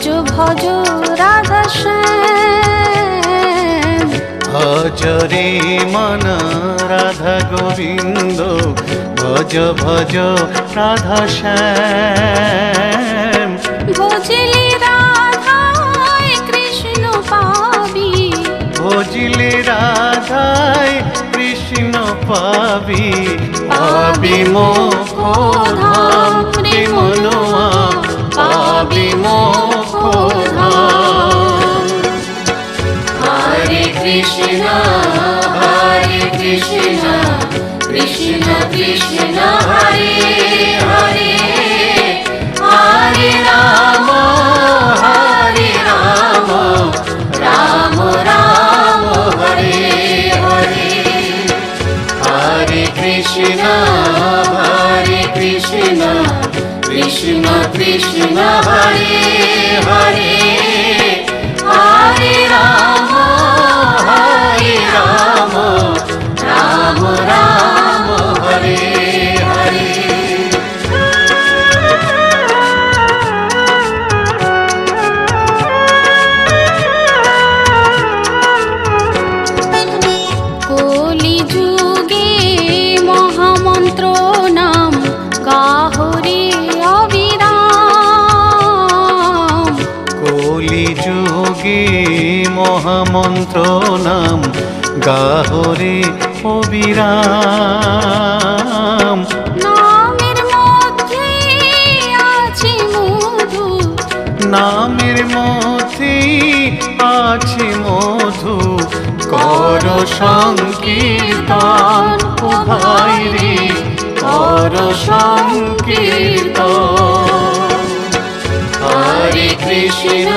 ভজ ভজ রাধা শ্যাম। ভজ রে মন রাধা গোবিন্দ, ভজ ভজ রাধা শ্যাম। ভজলে রাধায় কৃষ্ণ পাবি, ভজলে রাধায় কৃষ্ণ পাবি, পাবি মোক্ষ ধাম রে মনোয়া, পাবি মোক্ষ ধাম। হরে কৃষ্ণ হরে কৃষ্ণ কৃষ্ণ কৃষ্ণ হরে হরে, হরে রাম রাম রাম হরে হরে। হরে কৃষ্ণ কৃষ্ণ কৃষ্ণ হরে হরে, হরে রাম রাম রাম হরে হরে। কলি যুগে মহামন্ত্র নাম গাহরে অবিরাম। কলি যুগে মহামন্ত্র নাম গাহরে অবিরাম। নামের মধ্যে আছে মধু, নামের মধ্যে আছে মধু, কর সংকীর্তন ও ভাই রে, কর সংকীর্তন। হরে কৃষ্ণ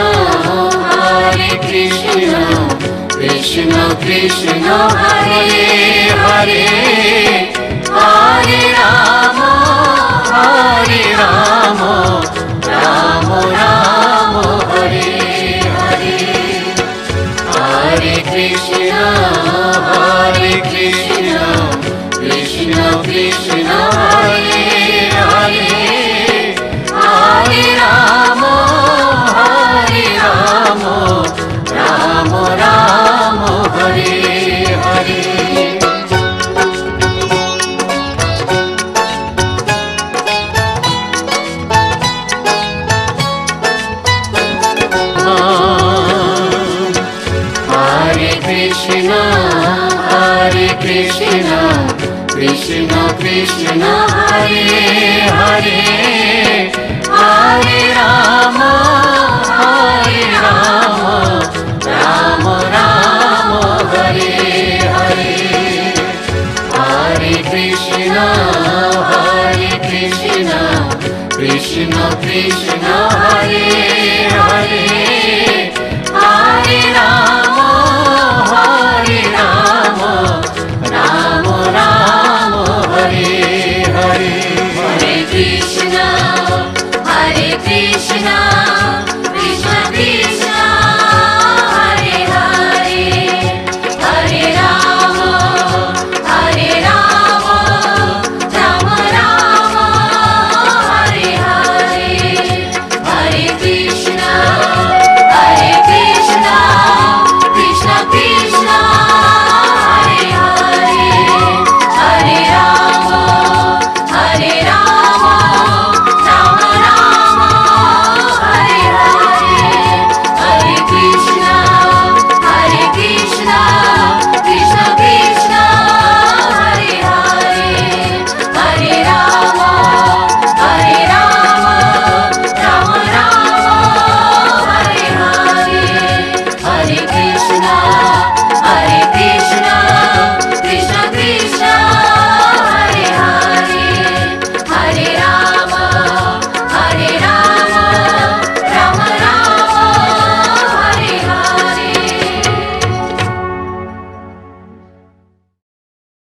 কৃষ্ণ কৃষ্ণ হরে হরে, হরে রাম রাম রাম হরে হরে। হরে কৃষ্ণ কৃষ্ণ কৃষ্ণ হরে হরে, হরে রাম রাম রাম হরে হরে। হরে কৃষ্ণ কৃষ্ণ কৃষ্ণ হরে হরে, হরে রাম রাম রাম হরে হরে। হরে কৃষ্ণ কৃষ্ণ কৃষ্ণ